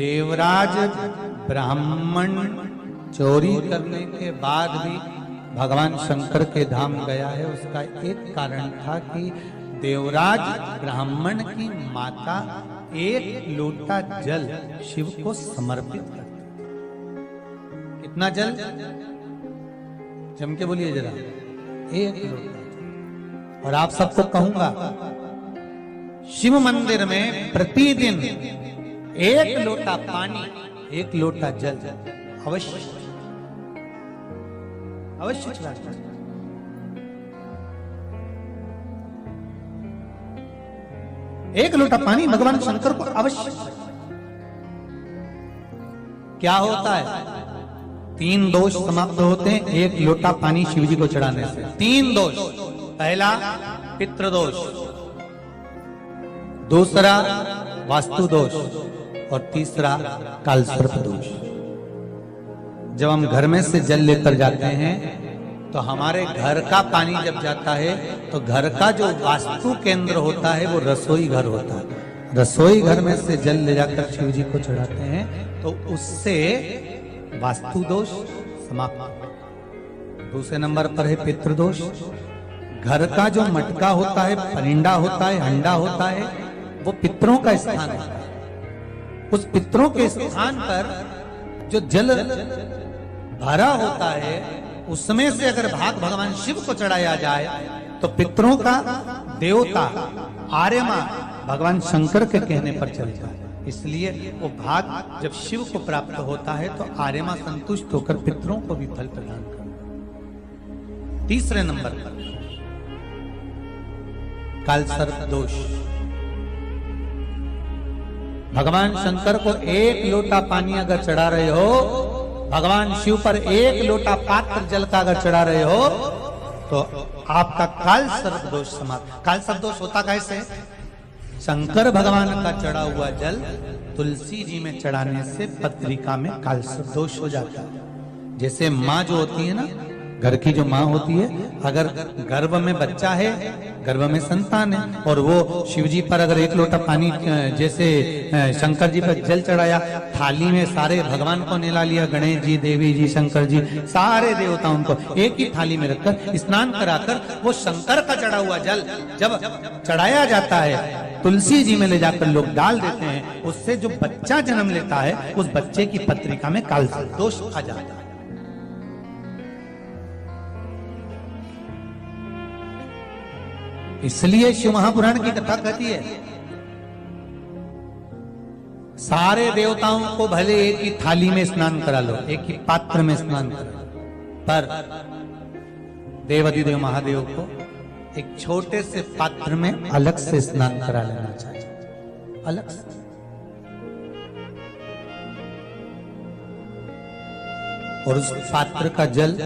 देवराज ब्राह्मण चोरी करने के बाद भी भगवान शंकर के धाम गया है, उसका एक कारण था कि देवराज ब्राह्मण की माता एक लोटा जल शिव को समर्पित करती। कितना जल? जम के बोलिए जरा। एक लोटा। और आप सबको कहूंगा, शिव मंदिर में प्रतिदिन एक लोटा पानी, एक लोटा जल अवश्य अवश्य चढ़ाना। एक लोटा पानी भगवान शंकर को अवश्य। क्या होता है? 3 दोष समाप्त होते हैं एक लोटा पानी शिव जी को चढ़ाने से। 3 दोष। पहला पितृदोष, दूसरा वास्तु दोष और तीसरा कालसर्प दोष। जब हम घर में से जल लेकर जाते हैं तो हमारे घर का पानी जब जाता है तो घर का जो वास्तु केंद्र होता है वो रसोई घर होता है। रसोई घर में से जल ले जाकर शिव जी को चढ़ाते हैं तो उससे वास्तु दोष समाप्त। दूसरे नंबर पर है पितृदोष। घर का जो मटका होता है, परिंडा होता है, हंडा होता है, वो पितरों का स्थान होता है। उस पितरों के स्थान पर जो जल भरा होता है उसमें से अगर भाग भगवान शिव को चढ़ाया जाए तो पितरों का देवता आर्यमा भगवान शंकर के कहने पर चल जाए। इसलिए वो भाग जब शिव को प्राप्त होता है तो आर्यमा संतुष्ट होकर पितरों को भी फल प्रदान करता है। तीसरे नंबर पर कालसर्प दोष। भगवान शंकर को एक लोटा पानी अगर चढ़ा रहे हो, भगवान शिव पर एक लोटा पात्र जल का अगर चढ़ा रहे हो तो आपका कालसर्प दोष समाप्त। कालसर्प दोष होता कैसे? शंकर भगवान का चढ़ा हुआ जल तुलसी जी में चढ़ाने से पत्रिका में कालसर्प दोष हो जाता है। जैसे माँ जो होती है ना, घर की जो माँ होती है, अगर गर्भ में बच्चा है, गर्भ में संतान है और वो शिव जी पर अगर एक लोटा पानी जैसे शंकर जी पर जल चढ़ाया, थाली में सारे भगवान को निला लिया, गणेश जी, देवी जी, शंकर जी, सारे देवताओं को एक ही थाली में रखकर स्नान कराकर वो शंकर का चढ़ा हुआ जल जब चढ़ाया जाता है तुलसी जी में ले जाकर लोग डाल देते हैं, उससे जो बच्चा जन्म लेता है उस बच्चे की पत्रिका में कालसर्प दोष आ जाता है। इसलिए शिव महापुराण की कथा कहती है सारे देवताओं को भले एक ही थाली में स्नान करा लो, एक ही पात्र में स्नान करा, पर देवाधिदेव महादेव को एक छोटे से पात्र में अलग से स्नान करा लेना चाहिए, अलग से। और उस पात्र का जल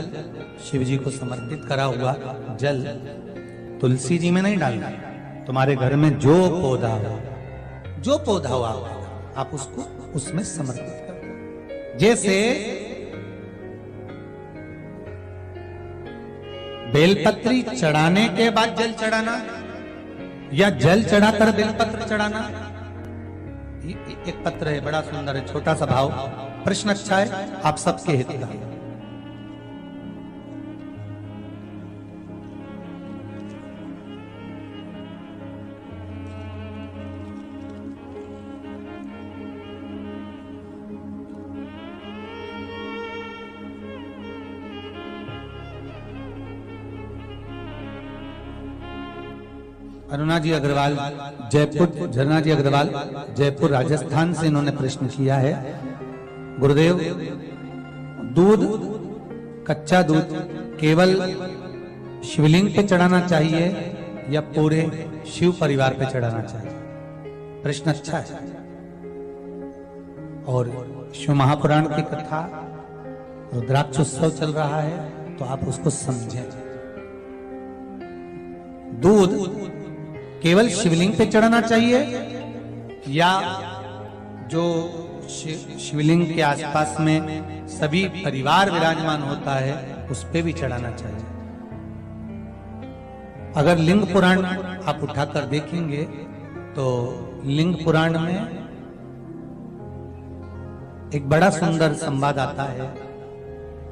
शिव जी को समर्पित करा हुआ जल तुलसी जी में नहीं डालना। तुम्हारे घर में जो पौधा हो आप उसको उसमें समर्पित कर। जैसे बेलपत्री चढ़ाने के बाद जल चढ़ाना या जल चढ़ाकर बेलपत्र चढ़ाना। एक पत्र है, बड़ा सुंदर है, छोटा सा भाव, प्रश्न अच्छा है, आप सबके हित का। अरुणा जी अग्रवाल जयपुर, झरना जी अग्रवाल जयपुर राजस्थान से इन्होंने प्रश्न किया है, गुरुदेव दूध, कच्चा दूध केवल शिवलिंग पे चढ़ाना चाहिए या पूरे शिव परिवार पे चढ़ाना चाहिए? प्रश्न अच्छा है। और शिव महापुराण की कथा रुद्राक्ष उत्सव चल रहा है तो आप उसको समझें। दूध केवल शिवलिंग पे चढ़ाना चाहिए या जो शिवलिंग के आसपास में सभी परिवार विराजमान होता है उस पे भी चढ़ाना चाहिए? अगर लिंग पुराण आप उठाकर देखेंगे तो लिंग पुराण में एक बड़ा सुंदर संवाद आता है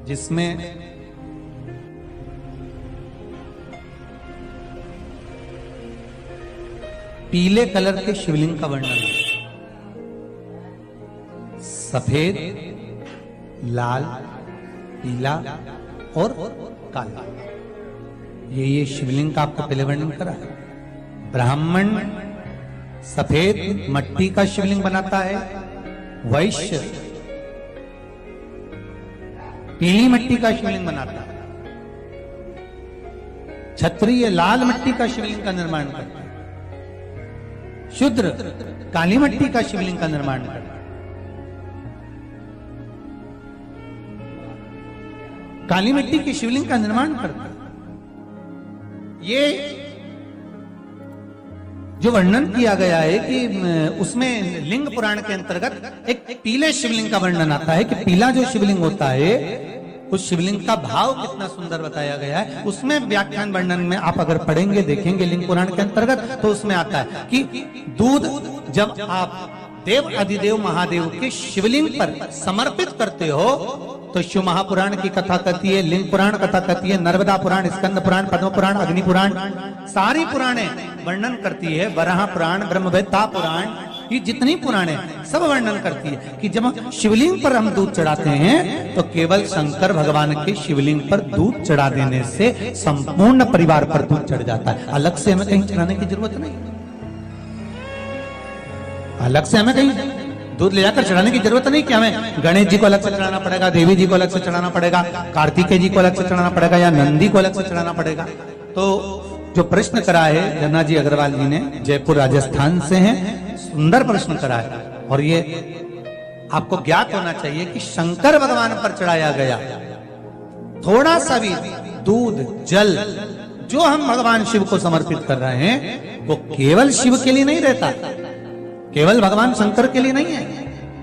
जिसमें पीले कलर के शिवलिंग का वर्णन है। सफेद, लाल, पीला और काला, ये शिवलिंग का आपको पहले वर्णन करा है। ब्राह्मण सफेद मट्टी का शिवलिंग बनाता है, वैश्य पीली मिट्टी का शिवलिंग बनाता है, क्षत्रिय लाल मिट्टी का शिवलिंग का निर्माण करता है, शूद्र काली मिट्टी का शिवलिंग का निर्माण करता है। काली मिट्टी के शिवलिंग का निर्माण करता है। ये जो वर्णन किया गया है कि उसमें लिंग पुराण के अंतर्गत एक पीले शिवलिंग का वर्णन आता है कि पीला जो शिवलिंग होता है उस शिवलिंग का भाव कितना सुंदर बताया गया है। उसमें व्याख्यान वर्णन में आप अगर पढ़ेंगे देखेंगे लिंग पुराण के अंतर्गत तो उसमें आता है कि दूध जब आप देव अधिदेव महादेव के शिवलिंग पर समर्पित करते हो तो शिव महापुराण की कथा कहती है, लिंग पुराण कथा कहती है, नर्मदा पुराण, स्कंद पुराण, पद्म पुराण, अग्नि पुराण, सारी पुराणे वर्णन करती है। वराह पुराण, ब्रह्मवेत्ता पुराण, ये जितनी पुराणे सब वर्णन करती है कि जब शिवलिंग पर हम दूध चढ़ाते हैं तो केवल शंकर भगवान के शिवलिंग पर दूध चढ़ा देने से संपूर्ण परिवार पर दूध चढ़ जाता है। अलग से हमें कहीं चढ़ाने की जरूरत नहीं, अलग से हमें कहीं दूध ले जाकर चढ़ाने की जरूरत नहीं कि हमें गणेश जी को अलग से चढ़ाना पड़ेगा, देवी जी को अलग से चढ़ाना पड़ेगा, कार्तिकेय जी को अलग से चढ़ाना पड़ेगा या नंदी को अलग से चढ़ाना पड़ेगा। तो जो प्रश्न करा है धना जी अग्रवाल जी ने, जयपुर राजस्थान से हैं, सुंदर प्रश्न करा है। और ये आपको ज्ञात होना चाहिए कि शंकर भगवान पर चढ़ाया गया थोड़ा सा भी दूध जल जो हम भगवान शिव को समर्पित कर रहे हैं वो केवल शिव के लिए नहीं रहता, केवल भगवान शंकर के लिए नहीं है,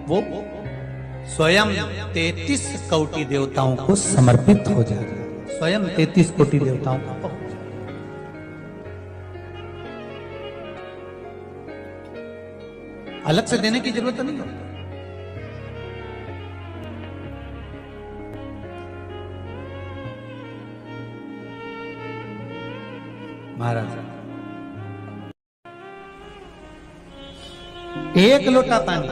वो स्वयं 33 कोटि देवताओं को समर्पित हो जाएगा, स्वयं 33 कोटि देवताओं को पहुंच जाएगा। अलग से देने की जरूरत नहीं होती। महाराज एक लोटा पानी,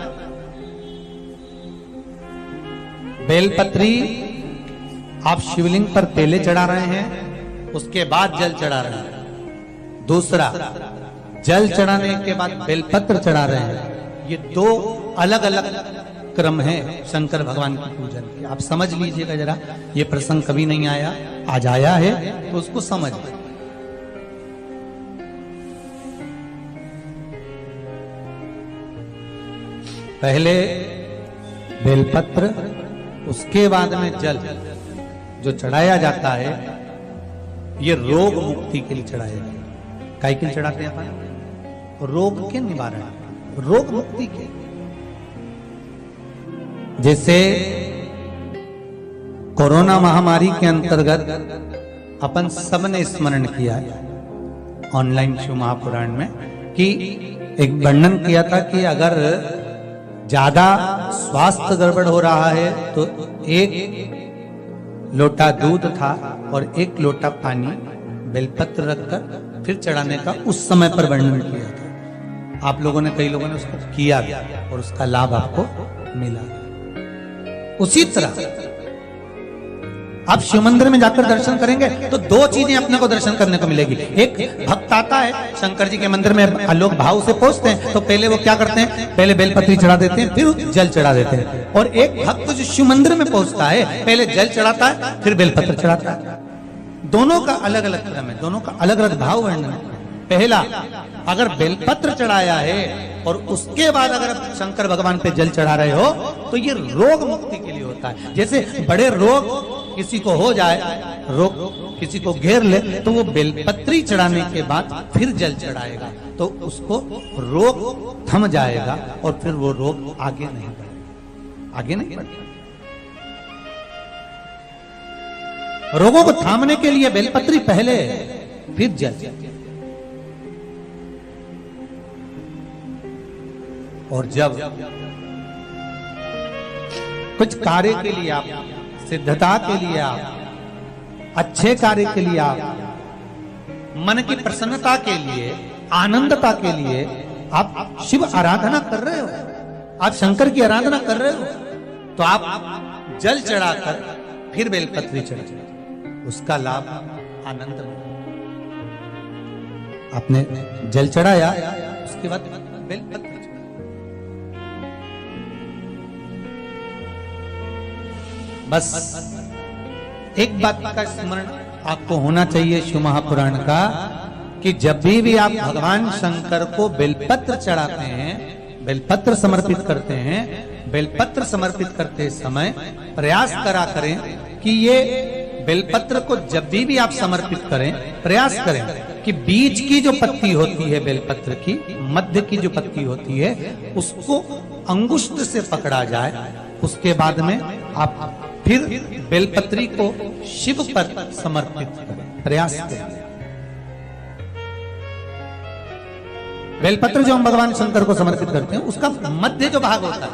बेलपत्री आप शिवलिंग पर पहले चढ़ा रहे हैं, उसके बाद जल चढ़ा रहे हैं। दूसरा, जल चढ़ाने के बाद बेलपत्र चढ़ा रहे हैं। ये दो अलग अलग क्रम है शंकर भगवान की पूजन के। आप समझ लीजिएगा जरा, ये प्रसंग कभी नहीं आया, आज आया है तो उसको समझ। पहले बेलपत्र, उसके बाद में जल जो चढ़ाया जाता है ये रोग मुक्ति के लिए चढ़ाया जाता है। काय के लिए चढ़ाते हैं अपन? रोग के निवारण, रोग मुक्ति के। जैसे कोरोना महामारी के अंतर्गत अपन सबने स्मरण किया ऑनलाइन शिव महापुराण में कि एक वर्णन किया था कि अगर ज्यादा स्वास्थ्य गड़बड़ हो रहा है तो एक लोटा दूध था और एक लोटा पानी बेलपत्र रखकर फिर चढ़ाने का उस समय पर वर्णन किया था। आप लोगों ने, कई लोगों ने उसको किया और उसका लाभ आपको मिला। उसी तरह आप शिव मंदिर में जाकर दर्शन करेंगे तो दो चीजें अपने को दर्शन करने को मिलेगी। एक, भक्त आता है शंकर जी के मंदिर में, लोग भाव से पहुंचते हैं तो पहले वो क्या करते हैं, पहले बेलपत्री चढ़ा देते हैं फिर जल चढ़ा देते हैं। और एक भक्त जो शिव मंदिर में पहुंचता है पहले जल चढ़ाता है फिर बेलपत्र चढ़ाता है। दोनों का अलग अलग क्रम है, दोनों का अलग अलग भाव वर्णन है। पहला, अगर बेलपत्र चढ़ाया है और उसके बाद अगर शंकर भगवान पे जल चढ़ा रहे हो तो ये रोग मुक्ति के लिए होता है। जैसे बड़े रोग किसी को हो जाए, रोग किसी को घेर ले तो वो बेलपत्री चढ़ाने के बाद फिर जल चढ़ाएगा तो उसको रोग थम जाएगा और फिर वो रोग आगे नहीं बढ़ेगा, आगे नहीं बढ़ेगा। रोगों को थामने के लिए बेलपत्री पहले फिर जल। और जब कुछ कार्य के लिए आप, सिद्धता के लिए आप, अच्छे कार्य के लिए आप, मन की प्रसन्नता के लिए, आनंदता के लिए आप शिव आराधना कर रहे हो, आप शंकर की आराधना कर रहे हो, तो आप जल चढ़ाकर फिर बेलपत्री चढ़ाओ, उसका लाभ आनंद लो। आपने जल चढ़ाया, उसके बाद बेलपत्री चढ़ाई। बस एक बात का स्मरण आपको होना चाहिए शिव महापुराण का, कि जब भी आप भगवान शंकर को बेलपत्र चढ़ाते हैं, बेलपत्र समर्पित करते हैं, बेलपत्र समर्पित करते समय प्रयास करा करें कि ये बेलपत्र को जब भी आप समर्पित करें, प्रयास करें कि बीच की जो पत्ती होती है बेलपत्र की, मध्य की जो पत्ती होती है, उसको अंगुष्ठ से पकड़ा जाए। उसके बाद में आप फिर बेलपत्री को शिव पर समर्पित करें, प्रयास करें। बेलपत्र जो हम भगवान शंकर को समर्पित करते हैं, उसका मध्य जो भाग होता है,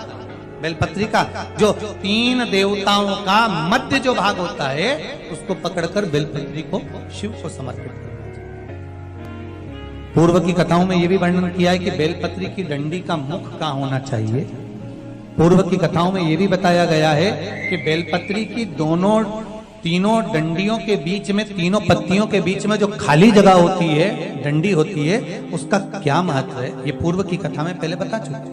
बेलपत्री का जो 3 देवताओं का मध्य जो भाग होता है, उसको पकड़कर बेलपत्री को शिव को समर्पित करना चाहिए। पूर्व की कथाओं में यह भी वर्णन किया है कि बेलपत्री की डंडी का मुख कहां होना चाहिए। पूर्व की कथाओं में यह भी बताया गया है कि बेलपत्री की तीनों डंडियों के बीच में, तीनों पत्तियों के बीच में जो खाली जगह होती है, डंडी होती है, उसका क्या महत्व है, ये पूर्व की कथा में पहले बता चुके।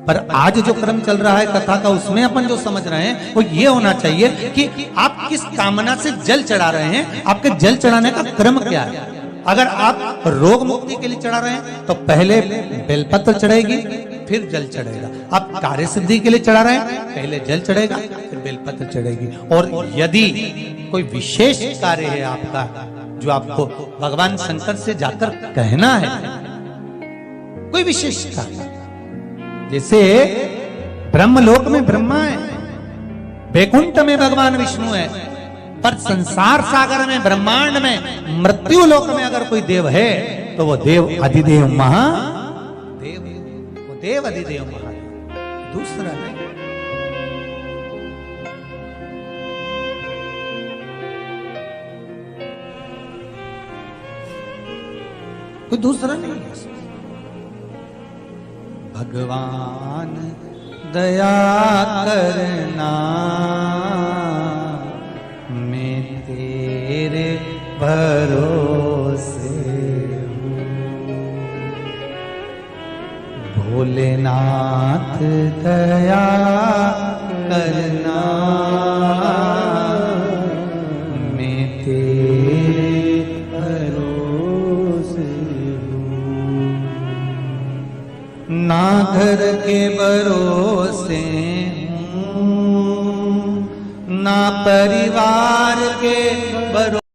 पर आज जो क्रम चल रहा है कथा का, उसमें अपन जो समझ रहे हैं वो ये होना चाहिए कि आप किस कामना से जल चढ़ा रहे हैं, आपके जल चढ़ाने का क्रम क्या है। अगर आप रोग मुक्ति के लिए चढ़ा रहे हैं तो पहले बेलपत्र चढ़ेगी, फिर जल चढ़ेगा। आप कार्य सिद्धि के लिए चढ़ा रहे हैं, पहले जल चढ़ेगा, फिर बेलपत्र चढ़ेगी। और यदि कोई विशेष कार्य है आपका, जो आपको भगवान शंकर से जाकर कहना है, कोई विशेष कार्य, जैसे ब्रह्मलोक में ब्रह्मा है, वैकुंठ में भगवान विष्णु है, पर संसार सागर में, ब्रह्मांड में, मृत्यु लोक में अगर कोई देव है तो वो देव अधिदेव महादेव, वो देव अधिदेव महादेव, दूसरा नहीं। कोई दूसरा नहीं है। भगवान दया करना, मैं तेरे भरोसे हूँ। भोलेनाथ दया करना, मैं तेरे भरोसे हूँ। ना घर के भरोसे हूँ, ना परिवार के भरोसे,